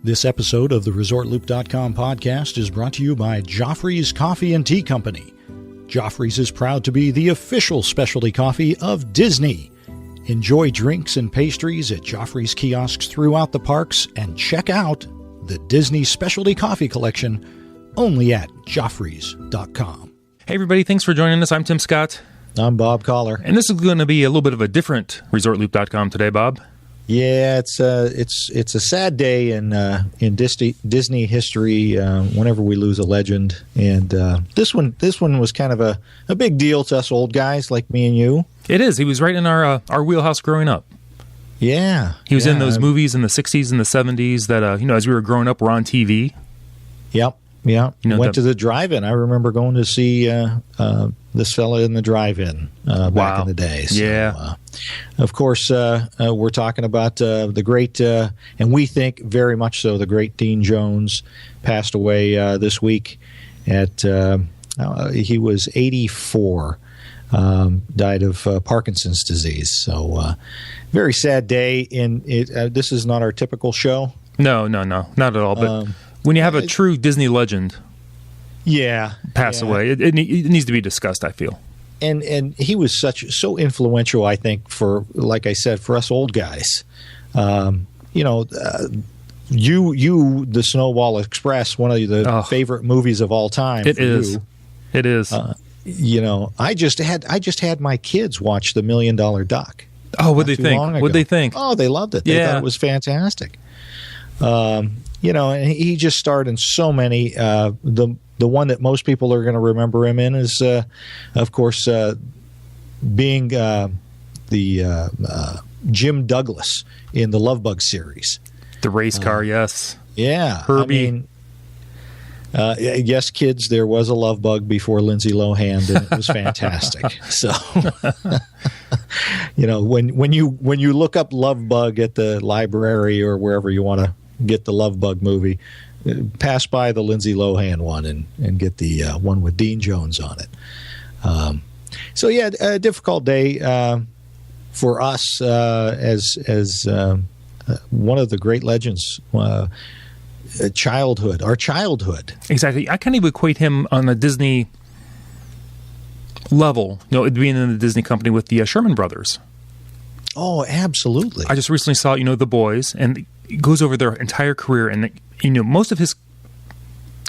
This episode of the ResortLoop.com podcast is brought to you by Joffrey's Coffee and Tea Company. Joffrey's is proud to be the official specialty coffee of Disney. Enjoy drinks and pastries at Joffrey's kiosks throughout the parks and check out the Disney Specialty Coffee Collection only at Joffreys.com. Hey everybody, thanks for joining us. I'm Tim Scott. I'm Bob Collar. And this is going to be a little bit of a different ResortLoop.com today, Bob. Yeah, it's a sad day in Disney history whenever we lose a legend, and this one was kind of a big deal to us old guys like me and you. It is. He was right in our wheelhouse growing up. Yeah, he was in those movies in the '60s and the '70s that as we were growing up, were on TV. Yep. Yeah, went to the drive-in. I remember going to see this fella in the drive-in back in the day. So, yeah. Of course, we're talking about the great, and we think very much so, the great Dean Jones passed away this week. He was 84, died of Parkinson's disease. So, very sad day. This is not our typical show. No, not at all. But when you have a true Disney legend pass away, it needs to be discussed, I feel. And he was so influential, I think, for, like I said, for us old guys. The Snowball Express, one of the favorite movies of all time. It is. It is. I just had my kids watch The $1 Million Duck. Oh, what'd they think? What'd they think? Oh, they loved it. They thought it was fantastic. And he just starred in so many. The one that most people are going to remember him in is, of course, being the Jim Douglas in the Love Bug series. The race car, yes. Yeah. Herbie. Yes, kids, there was a Love Bug before Lindsay Lohan, and it was fantastic. So, when you look up Love Bug at the library or wherever you want to get the Love Bug movie, pass by the Lindsay Lohan one and get the one with Dean Jones on it. A difficult day for us as one of the great legends. Our childhood. Exactly. I kind of equate him on a Disney level, being in the Disney Company with the Sherman Brothers. Oh, absolutely. I just recently saw, The Boys, and it goes over their entire career, and most of his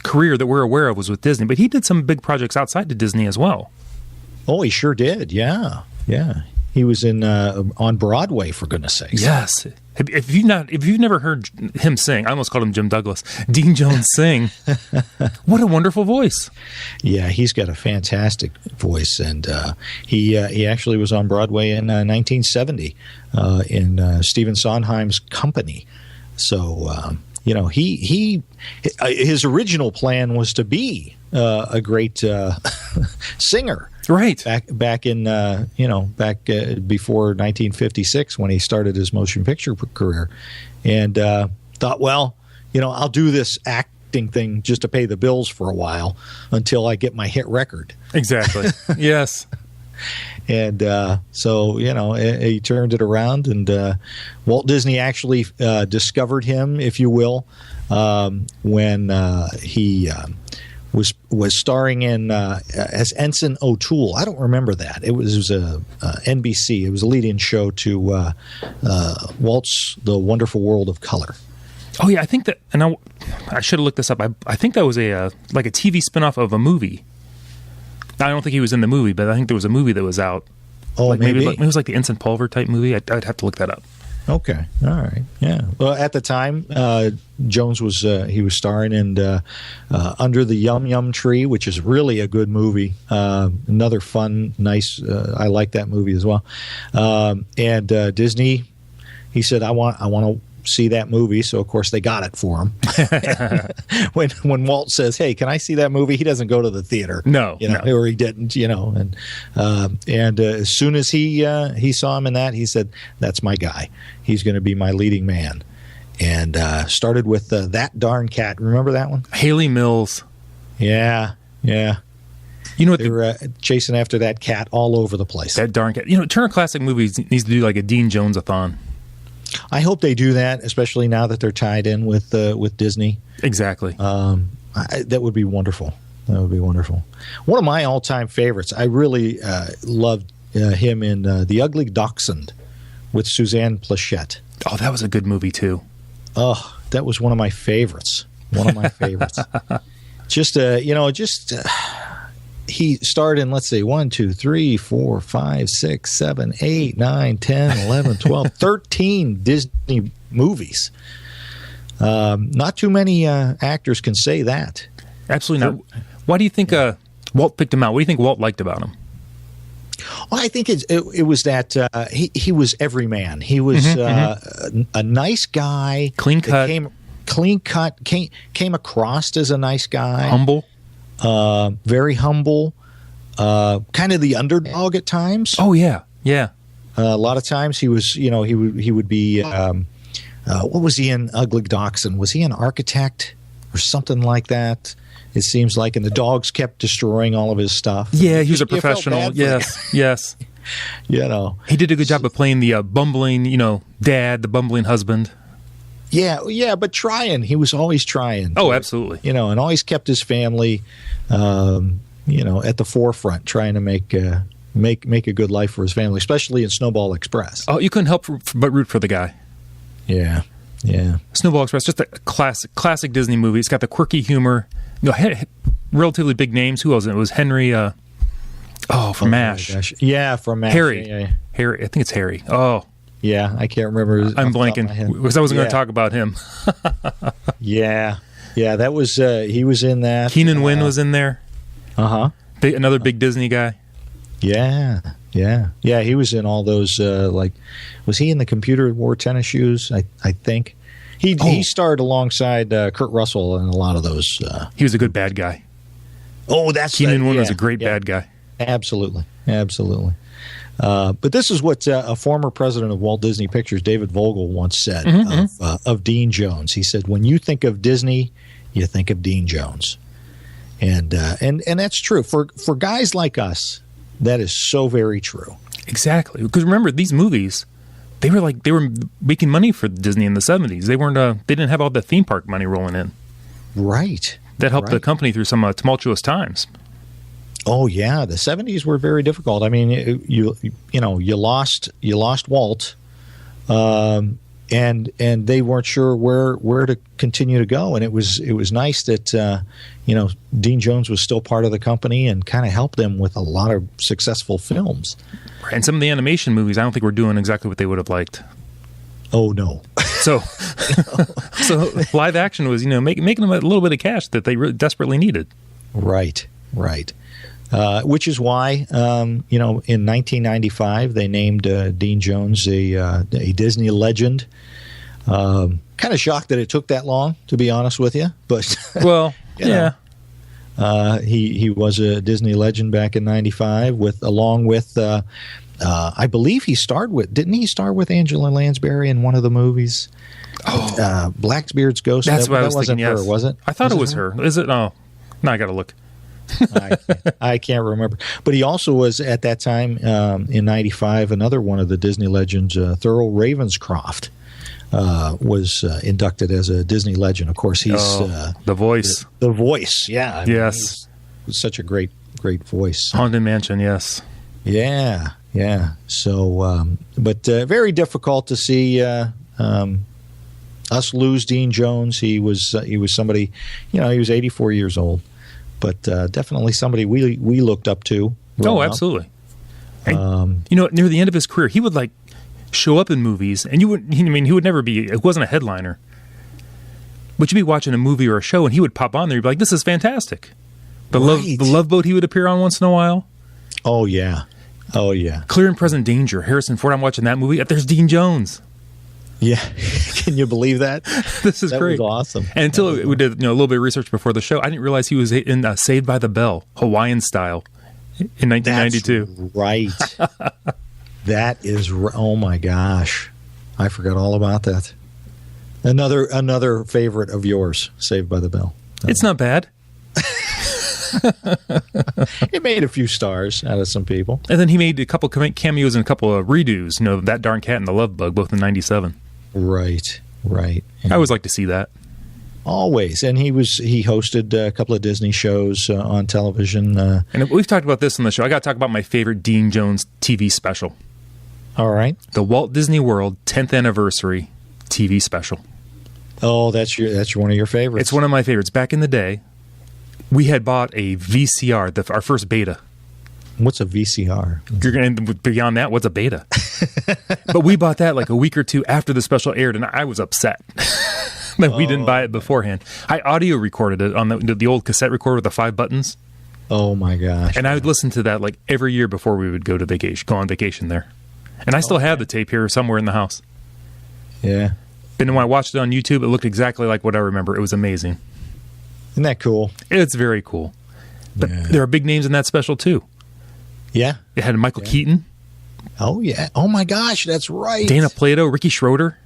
career that we're aware of was with Disney, but he did some big projects outside of Disney as well. Oh, he sure did. Yeah. He was in on Broadway, for goodness sakes. Yes. If you've never heard him sing, I almost called him Jim Douglas, Dean Jones sing. What a wonderful voice. Yeah, he's got a fantastic voice, and he actually was on Broadway in 1970 in Stephen Sondheim's Company. So his original plan was to be a great singer. Right. Back in before 1956 when he started his motion picture career, and thought, well, I'll do this acting thing just to pay the bills for a while until I get my hit record. Exactly. Yes. And he turned it around, and Walt Disney actually discovered him, if you will, when he was starring in as Ensign O'Toole. I don't remember that. It was a NBC. It was a lead-in show to Walt's The Wonderful World of Color. Oh yeah, I think that, and I should have looked this up. I think that was a TV spinoff of a movie. I don't think he was in the movie, but I think there was a movie that was out. Oh, maybe it was like the Ensign Pulver type movie. I'd have to look that up. Okay, all right, yeah. Well, at the time, Jones was starring in Under the Yum Yum Tree, which is really a good movie. Another fun, nice. I like that movie as well. And Disney, he said, I want to see that movie, so of course they got it for him. when Walt says, "Hey, can I see that movie?" He doesn't go to the theater, no. Or he didn't, and as soon as he saw him in that, he said, "That's my guy. He's going to be my leading man." And started with That Darn Cat. Remember that one? Haley Mills. Yeah. You know what? They were chasing after that cat all over the place. That darn cat. Turner Classic Movies needs to do like a Dean Jones-a-thon. I hope they do that, especially now that they're tied in with Disney. Exactly. That would be wonderful. That would be wonderful. One of my all-time favorites. I really loved him in The Ugly Dachshund with Suzanne Pleshette. Oh, that was a good movie too. Oh, that was one of my favorites. He starred in, let's see, 1, 2, 3, 4, 5, 6, 7, 8, 9, 10, 11, 12, 13 Disney movies. Not too many actors can say that. Absolutely not. Why do you think Walt picked him out? What do you think Walt liked about him? Well, I think it was that he was every man. He was a nice guy, clean cut, came across as a nice guy, humble, very humble, kind of the underdog at times. Oh yeah. A lot of times he was, he would be. What was he in Ugly Dachshund? Was he an architect or something like that? It seems like, and the dogs kept destroying all of his stuff. Yeah, he was a professional. Yes. He did a good job of playing the bumbling, dad, the bumbling husband. Yeah, but trying. He was always trying. Oh, absolutely. And always kept his family, at the forefront, trying to make a good life for his family, especially in Snowball Express. Oh, you couldn't help but root for the guy. Yeah. Snowball Express, just a classic Disney movie. It's got the quirky humor. Relatively big names. Who was it? It was Henry. From MASH. Yeah, from MASH. Harry. Yeah. Harry. I think it's Harry. Oh. Yeah, I can't remember. I'm blanking because I wasn't going to talk about him. Yeah, that was he was in that. Keenan Wynn was in there. Another big Disney guy. Yeah. He was in all those. Was he in the Computer Wore Tennis Shoes? I think he starred alongside Kurt Russell in a lot of those. He was a good bad guy. Oh, that's Keenan Wynn was a great bad guy. Absolutely. But this is what a former president of Walt Disney Pictures, David Vogel, once said of Dean Jones. He said, "When you think of Disney, you think of Dean Jones," and that's true for guys like us. That is so very true. Exactly, because remember these movies. They were making money for Disney in the 70s. They weren't. They didn't have all the theme park money rolling in. Right. That helped the company through some tumultuous times. Oh yeah, the 70s were very difficult. I mean, you lost Walt, and they weren't sure where to continue to go. And it was nice that Dean Jones was still part of the company and kind of helped them with a lot of successful films. And some of the animation movies, I don't think were doing exactly what they would have liked. Oh no! So live action was making them a little bit of cash that they really desperately needed. Right. Which is why in 1995 they named Dean Jones a Disney legend. Kind of shocked that it took that long, to be honest with you. But he was a Disney legend back in '95 along with I believe didn't he star with Angela Lansbury in one of the movies? Blackbeard's Ghost. That's what I was wasn't thinking. Her, was it? I thought it was her. Is it? Oh, now I got to look. I can't remember. But he also was at that time in '95 another one of the Disney legends, Thurl Ravenscroft. Was inducted as a Disney legend. Of course, he's the voice. The voice, yeah. Yes. He's such a great voice. Haunted Mansion, yes. Yeah. So, but very difficult to see us lose Dean Jones. He was somebody, he was 84 years old, but definitely somebody we looked up to. Oh, absolutely. And, near the end of his career, he would show up in movies, and he would never be. It wasn't a headliner, but you'd be watching a movie or a show, and he would pop on there. You'd be like, "This is fantastic." The Love Boat he would appear on once in a while. Oh yeah. Clear and Present Danger. Harrison Ford. I'm watching that movie. There's Dean Jones. Yeah, can you believe that? This is great. That was awesome. And until we did a little bit of research before the show, I didn't realize he was in Saved by the Bell, Hawaiian style, in 1992. That's right. That is, oh my gosh, I forgot all about that. Another favorite of yours, Saved by the Bell. It's not bad. It made a few stars out of some people. And then he made a couple cameos and a couple of redos. That Darn Cat and the Love Bug, both in '97. Right. I always like to see that. Always. And he hosted a couple of Disney shows on television. And we've talked about this on the show. I got to talk about my favorite Dean Jones TV special. All right. The Walt Disney World 10th Anniversary TV special. Oh, that's one of your favorites. It's one of my favorites. Back in the day, we had bought a VCR, our first beta. What's a VCR? You're going to beyond that. What's a beta? But we bought that like a week or two after the special aired, and I was upset that we didn't buy it beforehand. I audio recorded it on the old cassette recorder with the 5 buttons. Oh my gosh! And I would listen to that like every year before we would go on vacation there. And I still have the tape here somewhere in the house. Yeah. And when I watched it on YouTube, it looked exactly like what I remember. It was amazing. Isn't that cool? It's very cool. But there are big names in that special too. Yeah. It had Michael Keaton. Oh, yeah. Oh, my gosh. That's right. Dana Plato, Ricky Schroeder.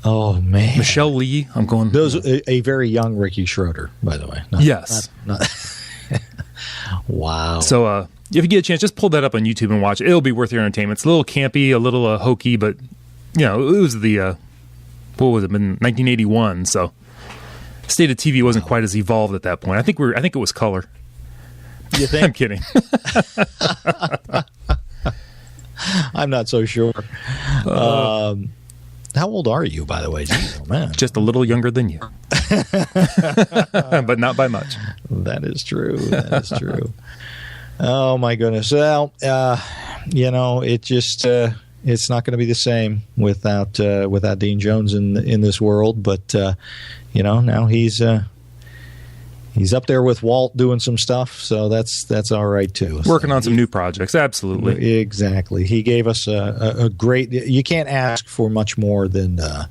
Oh, man. Michelle Lee. I'm going. A very young Ricky Schroeder, by the way. Yes. Wow. So if you get a chance, just pull that up on YouTube and watch it. It'll be worth your entertainment. It's a little campy, a little hokey, but, it was what was it, in 1981, so state of TV wasn't quite as evolved at that point. I think it was color. You think? I'm kidding. I'm not so sure. How old are you, by the way? Jeez, oh, man. Just a little younger than you. But not by much. That is true. Oh, my goodness. Well, it just... it's not going to be the same without Dean Jones in this world. But now he's up there with Walt doing some stuff, so that's all right too. Working on some new projects, absolutely. Exactly. He gave us a great. You can't ask for much more than the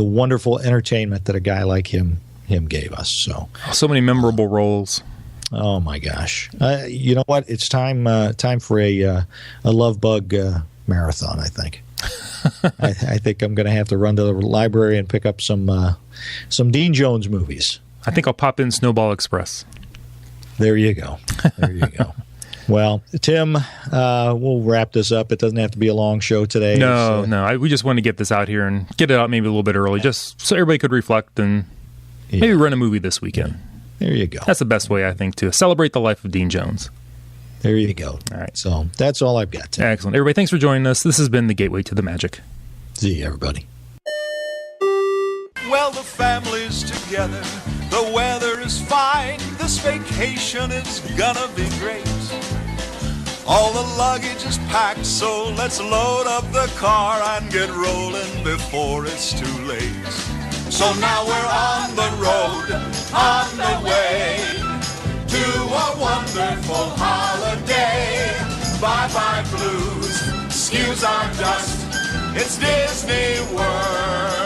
wonderful entertainment that a guy like him gave us. So many memorable roles. Oh my gosh! You know what? It's time for a Love Bug marathon. I think. I think I'm going to have to run to the library and pick up some Dean Jones movies. I think I'll pop in Snowball Express. There you go. Well, Tim, we'll wrap this up. It doesn't have to be a long show today. No. We just want to get this out here and get it out maybe a little bit early, just so everybody could reflect and maybe run a movie this weekend. There you go. That's the best way, I think, to celebrate the life of Dean Jones. There you go. All right. So that's all I've got, Tim. Excellent. Everybody, thanks for joining us. This has been The Gateway to the Magic. See you, everybody. Well, the family's together. The weather is fine. This vacation is gonna be great. All the luggage is packed, so let's load up the car and get rolling before it's too late. So now we're on the road, on the way to a wonderful holiday. Bye-bye blues, excuse our dust, it's Disney World.